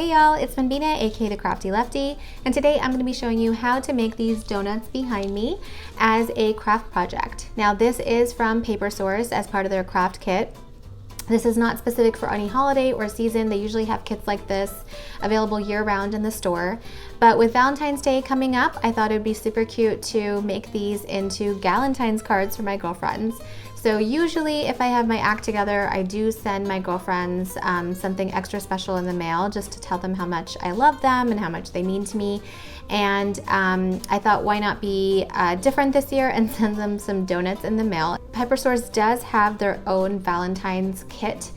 Hey y'all, it's Manbina, aka the Crafty Lefty, and today I'm going to be showing you how to make these donuts behind me as a craft project. Now this is from Paper Source as part of their craft kit. This is not specific for any holiday or season. They usually have kits like this available year-round in the store. But with Valentine's Day coming up, I thought it would be super cute to make these into Galentine's cards for my girlfriends. So usually if I have my act together, I do send my girlfriends something extra special in the mail just to tell them how much I love them and how much they mean to me. And I thought, why not be different this year and send them some donuts in the mail. Paper Source does have their own Valentine's kit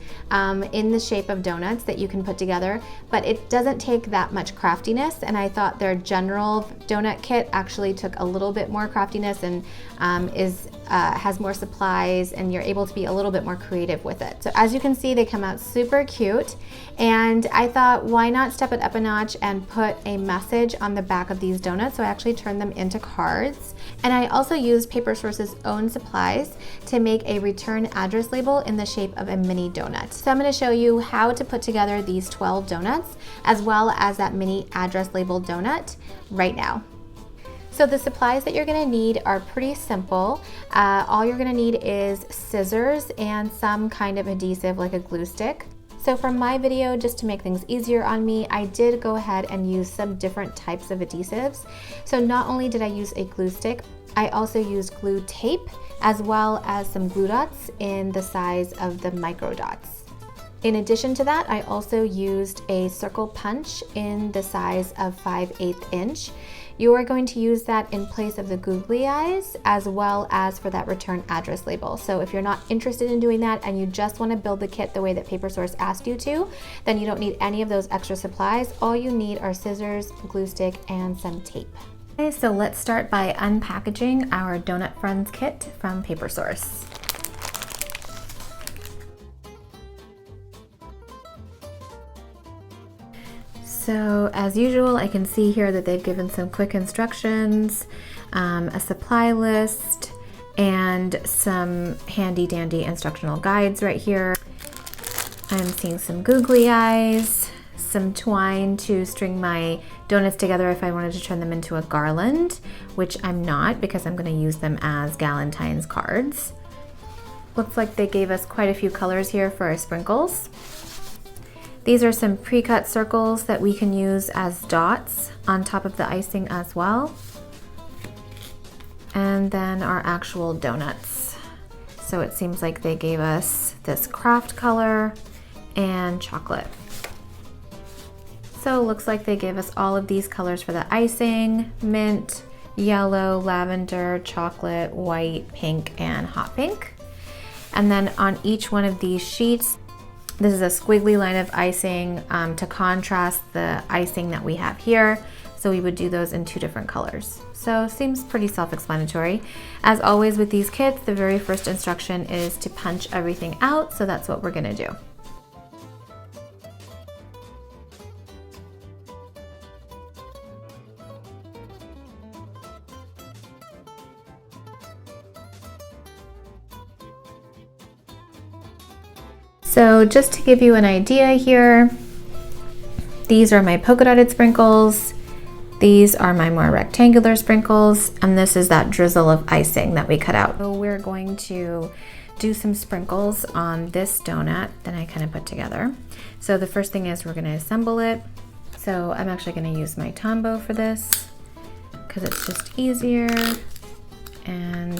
in the shape of donuts that you can put together, but it doesn't take that much craftiness, and I thought their general donut kit actually took a little bit more craftiness and has more supplies, and you're able to be a little bit more creative with it. So as you can see, they come out super cute, and I thought, why not step it up a notch and put a message on the back of these donuts. So I actually turned them into cards, and I also used Paper Source's own supplies to make a return address label in the shape of a mini donut. So I'm going to show you how to put together these 12 donuts as well as that mini address label donut right now. So the supplies that you're going to need are pretty simple. All you're going to need is scissors and some kind of adhesive like a glue stick. So for my video, just to make things easier on me, I did go ahead and use some different types of adhesives. So not only did I use a glue stick, I also used glue tape as well as some glue dots in the size of the micro dots. In addition to that, I also used a circle punch in the size of 5/8 inch. You are going to use that in place of the googly eyes as well as for that return address label. So if you're not interested in doing that and you just want to build the kit the way that Paper Source asked you to, then you don't need any of those extra supplies. All you need are scissors, glue stick, and some tape. Okay, so let's start by unpackaging our Donut Friends kit from Paper Source. So as usual, I can see here that they've given some quick instructions, a supply list, and some handy dandy instructional guides right here. I'm seeing some googly eyes, some twine to string my donuts together if I wanted to turn them into a garland, which I'm not because I'm going to use them as Galentine's cards. Looks like they gave us quite a few colors here for our sprinkles. These are some pre-cut circles that we can use as dots on top of the icing as well. And then our actual donuts. So it seems like they gave us this craft color and chocolate. So it looks like they gave us all of these colors for the icing: mint, yellow, lavender, chocolate, white, pink, and hot pink. And then on each one of these sheets, this is a squiggly line of icing to contrast the icing that we have here. So we would do those in 2 different colors. So seems pretty self-explanatory. As always with these kits, the very first instruction is to punch everything out. So that's what we're gonna do. So just to give you an idea here, these are my polka dotted sprinkles, these are my more rectangular sprinkles, and this is that drizzle of icing that we cut out. So we're going to do some sprinkles on this donut that I kind of put together. So the first thing is we're going to assemble it. So I'm actually going to use my Tombow for this because it's just easier, and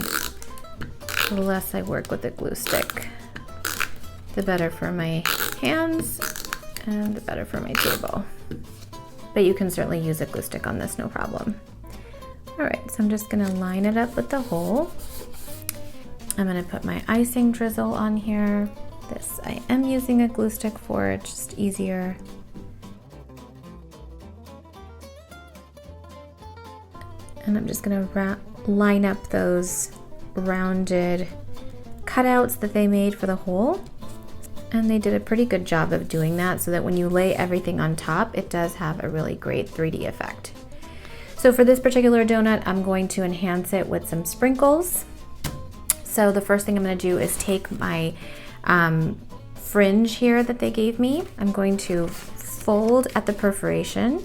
the less I work with a glue stick, the better for my hands and the better for my table. But you can certainly use a glue stick on this, no problem. All right, so I'm just gonna line it up with the hole. I'm gonna put my icing drizzle on here. This I am using a glue stick for, it's just easier. And I'm just gonna line up those rounded cutouts that they made for the hole. And they did a pretty good job of doing that so that when you lay everything on top, it does have a really great 3D effect. So for this particular donut, I'm going to enhance it with some sprinkles. So the first thing I'm going to do is take my fringe here that they gave me. I'm going to fold at the perforation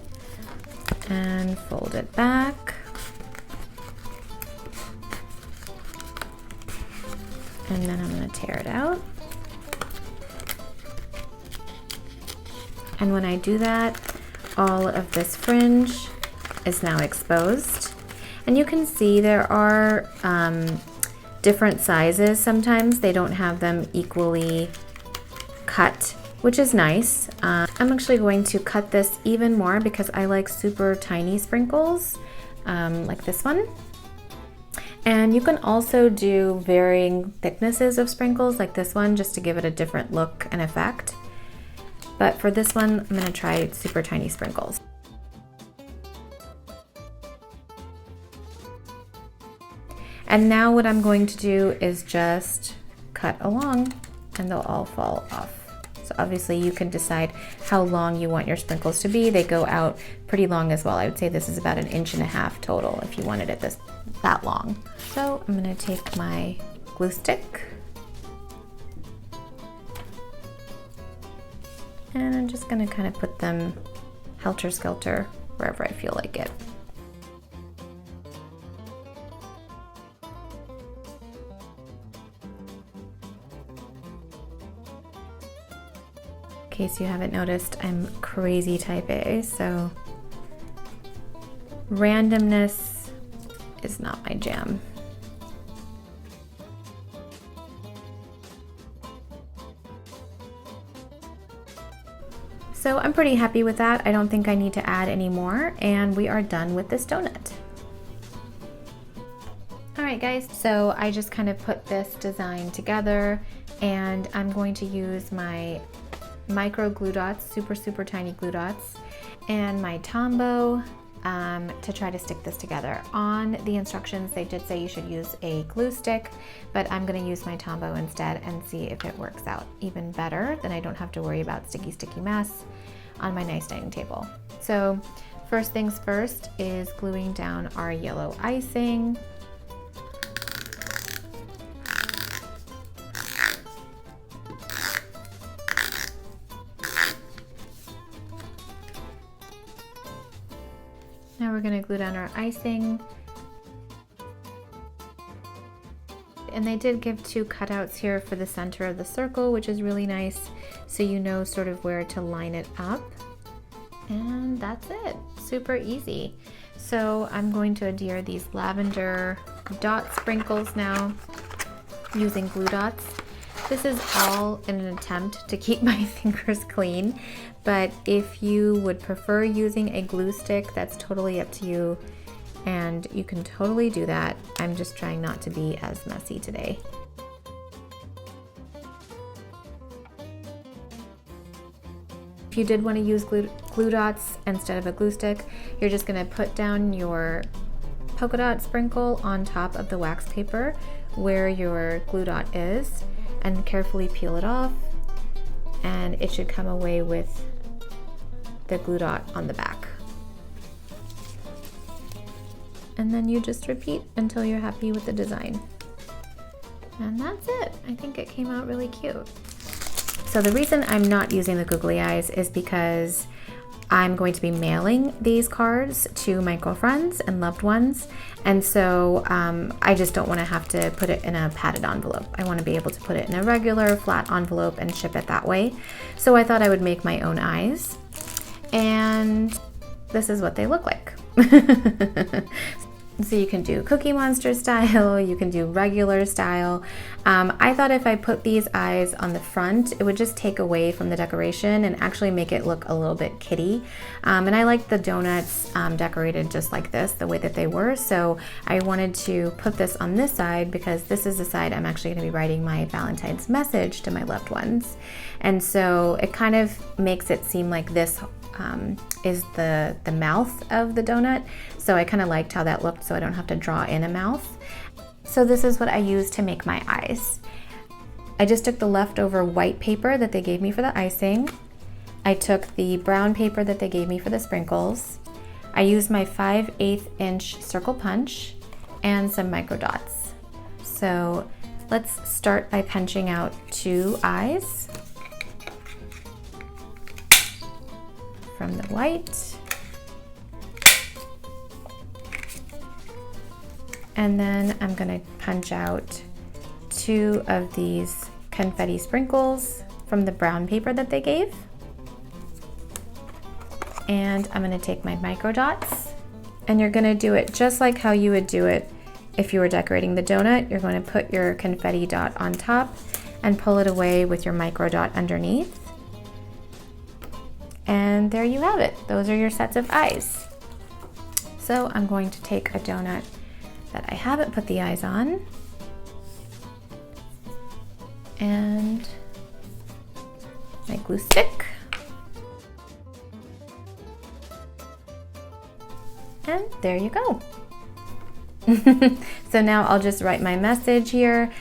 and fold it back. And then I'm going to tear it out. And when I do that, all of this fringe is now exposed. And you can see there are different sizes. Sometimes they don't have them equally cut, which is nice. I'm actually going to cut this even more because I like super tiny sprinkles, like this one. And you can also do varying thicknesses of sprinkles like this one, just to give it a different look and effect. But for this one, I'm gonna try super tiny sprinkles. And now what I'm going to do is just cut along and they'll all fall off. So obviously you can decide how long you want your sprinkles to be. They go out pretty long as well. I would say this is about 1.5 inches total if you wanted it that long. So I'm gonna take my glue stick and I'm just gonna kind of put them helter-skelter wherever I feel like it. In case you haven't noticed, I'm crazy type A, so randomness is not my jam. So I'm pretty happy with that. I don't think I need to add any more, and we are done with this donut. All right guys, so I just kind of put this design together, and I'm going to use my micro glue dots, super tiny glue dots, and my Tombow to try to stick this together. On the instructions, they did say you should use a glue stick, but I'm gonna use my Tombow instead and see if it works out even better. Then I don't have to worry about sticky mess on my nice dining table. So first things first is gluing down our yellow icing. Now we're going to glue down our icing. And they did give 2 cutouts here for the center of the circle, which is really nice, so you know sort of where to line it up. And that's it, super easy. So I'm going to adhere these lavender dot sprinkles now using glue dots. This is all in an attempt to keep my fingers clean, but if you would prefer using a glue stick, that's totally up to you, and you can totally do that. I'm just trying not to be as messy today. If you did want to use glue dots instead of a glue stick, you're just going to put down your polka dot sprinkle on top of the wax paper where your glue dot is, and carefully peel it off, and it should come away with the glue dot on the back. And then you just repeat until you're happy with the design. And that's it. I think it came out really cute. So the reason I'm not using the googly eyes is because I'm going to be mailing these cards to my girlfriends and loved ones, and so I just don't want to have to put it in a padded envelope. I want to be able to put it in a regular flat envelope and ship it that way. So I thought I would make my own eyes, and this is what they look like. So you can do Cookie Monster style, you can do regular style. I thought if I put these eyes on the front, it would just take away from the decoration and actually make it look a little bit kitty. And I like the donuts decorated just like this, the way that they were. So I wanted to put this on this side because this is the side I'm actually gonna be writing my Valentine's message to my loved ones. And so it kind of makes it seem like this is the mouth of the donut. So I kind of liked how that looked, so I don't have to draw in a mouth. So this is what I used to make my eyes. I just took the leftover white paper that they gave me for the icing. I took the brown paper that they gave me for the sprinkles. I used my 5/8 inch circle punch and some micro dots. So let's start by punching out 2 eyes. from the white. And then I'm gonna punch out 2 of these confetti sprinkles from the brown paper that they gave. And I'm gonna take my micro dots, and you're gonna do it just like how you would do it if you were decorating the donut. You're going to put your confetti dot on top and pull it away with your micro dot underneath. And there you have it. Those are your sets of eyes. So I'm going to take a donut that I haven't put the eyes on, and my glue stick. And there you go. So now I'll just write my message here.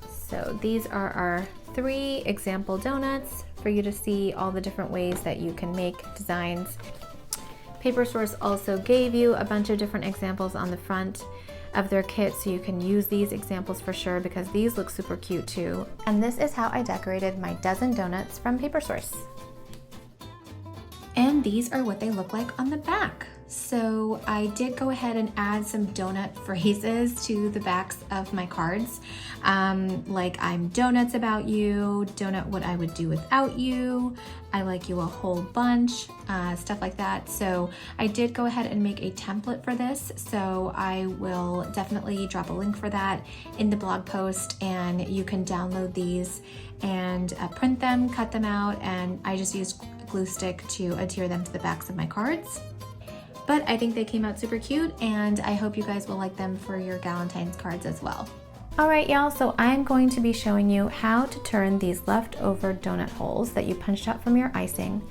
So these are our 3 example donuts for you to see all the different ways that you can make designs. Paper Source also gave you a bunch of different examples on the front of their kit, so you can use these examples for sure, because these look super cute too. And this is how I decorated my dozen donuts from Paper Source. And these are what they look like on the back. So I did go ahead and add some donut phrases to the backs of my cards. Like, I'm donuts about you, donut what I would do without you, I like you a whole bunch, stuff like that. So I did go ahead and make a template for this. So I will definitely drop a link for that in the blog post, and you can download these and print them, cut them out, and I just used glue stick to adhere them to the backs of my cards. But I think they came out super cute, and I hope you guys will like them for your Galentine's cards as well. All right, y'all, so I'm going to be showing you how to turn these leftover donut holes that you punched out from your icing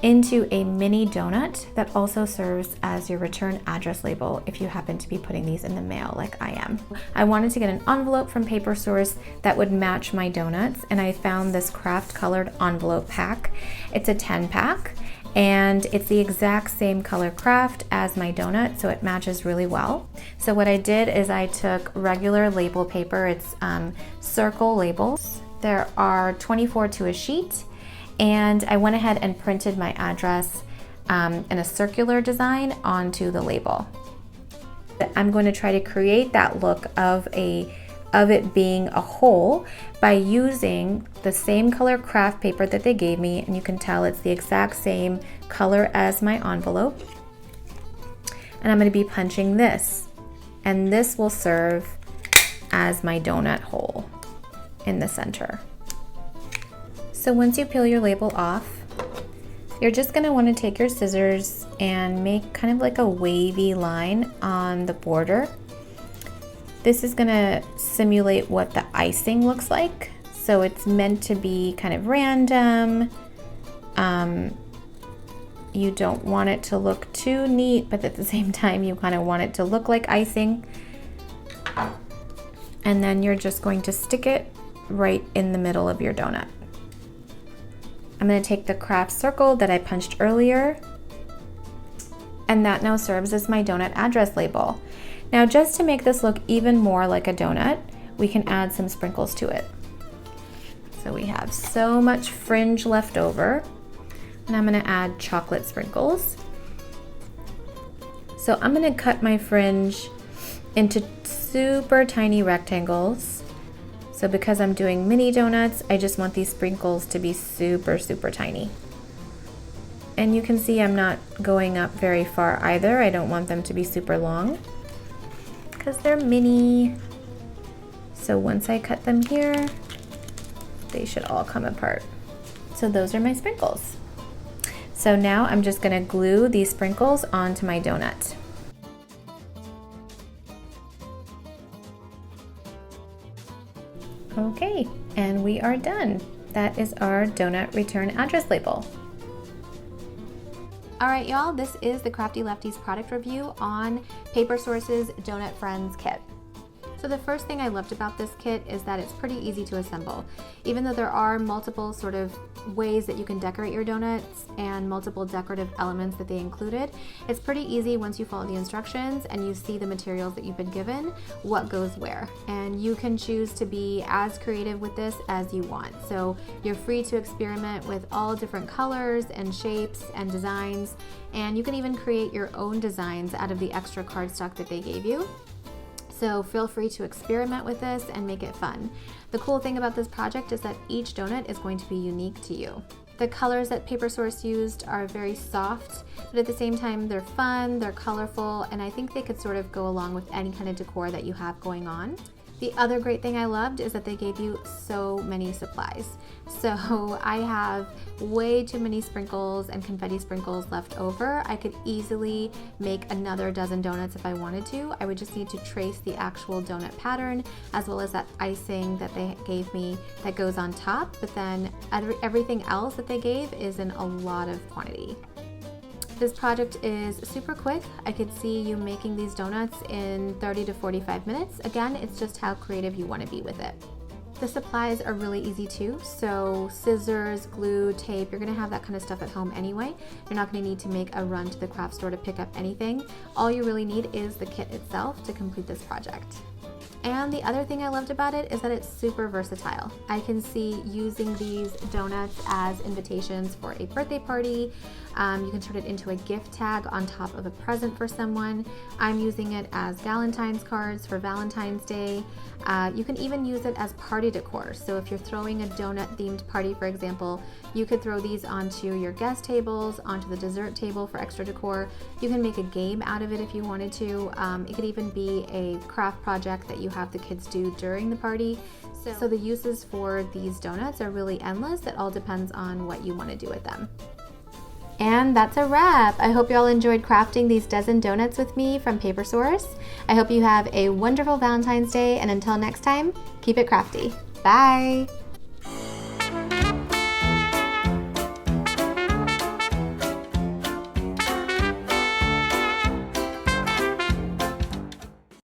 into a mini donut that also serves as your return address label if you happen to be putting these in the mail like I am. I wanted to get an envelope from Paper Source that would match my donuts, and I found this craft colored envelope pack. It's a 10-pack. And it's the exact same color craft as my donut, so it matches really well. So what I did is I took regular label paper. It's circle labels. There are 24 to a sheet, and I went ahead and printed my address in a circular design onto the label. I'm going to try to create that look of it being a hole by using the same color craft paper that they gave me, and you can tell it's the exact same color as my envelope. And I'm going to be punching this, and this will serve as my donut hole in the center. So once you peel your label off, you're just going to want to take your scissors and make kind of like a wavy line on the border. This is gonna simulate what the icing looks like. So it's meant to be kind of random. You don't want it to look too neat, but at the same time, you kind of want it to look like icing. And then you're just going to stick it right in the middle of your donut. I'm gonna take the craft circle that I punched earlier, and that now serves as my donut address label. Now, just to make this look even more like a donut, we can add some sprinkles to it. So we have so much fringe left over, and I'm gonna add chocolate sprinkles. So I'm gonna cut my fringe into super tiny rectangles. So because I'm doing mini donuts, I just want these sprinkles to be super, super tiny. And you can see I'm not going up very far either. I don't want them to be super long, because they're mini. So once I cut them here, they should all come apart. So those are my sprinkles. So now I'm just gonna glue these sprinkles onto my donut. Okay, and we are done. That is our donut return address label. All right, y'all, this is the Crafty Lefties product review on Paper Source's Donut Friends kit. So the first thing I loved about this kit is that it's pretty easy to assemble. Even though there are multiple sort of ways that you can decorate your donuts and multiple decorative elements that they included. It's pretty easy once you follow the instructions and you see the materials that you've been given, what goes where. And you can choose to be as creative with this as you want. So you're free to experiment with all different colors and shapes and designs, and you can even create your own designs out of the extra cardstock that they gave you. So feel free to experiment with this and make it fun. The cool thing about this project is that each donut is going to be unique to you. The colors that Paper Source used are very soft, but at the same time they're fun, they're colorful, and I think they could sort of go along with any kind of decor that you have going on. The other great thing I loved is that they gave you so many supplies. So I have way too many sprinkles and confetti sprinkles left over. I could easily make another dozen donuts if I wanted to. I would just need to trace the actual donut pattern as well as that icing that they gave me that goes on top, but then everything else that they gave is in a lot of quantity. This project is super quick. I could see you making these donuts in 30 to 45 minutes. Again, it's just how creative you want to be with it. The supplies are really easy too, so scissors, glue, tape, you're gonna have that kind of stuff at home anyway. You're not gonna need to make a run to the craft store to pick up anything. All you really need is the kit itself to complete this project. And the other thing I loved about it is that it's super versatile. I can see using these donuts as invitations for a birthday party. You can turn it into a gift tag on top of a present for someone. I'm using it as Galentine's cards for Valentine's Day. You can even use it as party decor. So if you're throwing a donut themed party, for example, you could throw these onto your guest tables, onto the dessert table for extra decor. You can make a game out of it if you wanted to. It could even be a craft project that you have the kids do during the party. So the uses for these donuts are really endless. It all depends on what you want to do with them. And that's a wrap. I hope you all enjoyed crafting these dozen donuts with me from Paper Source. I hope you have a wonderful Valentine's Day, and until next time, keep it crafty. Bye!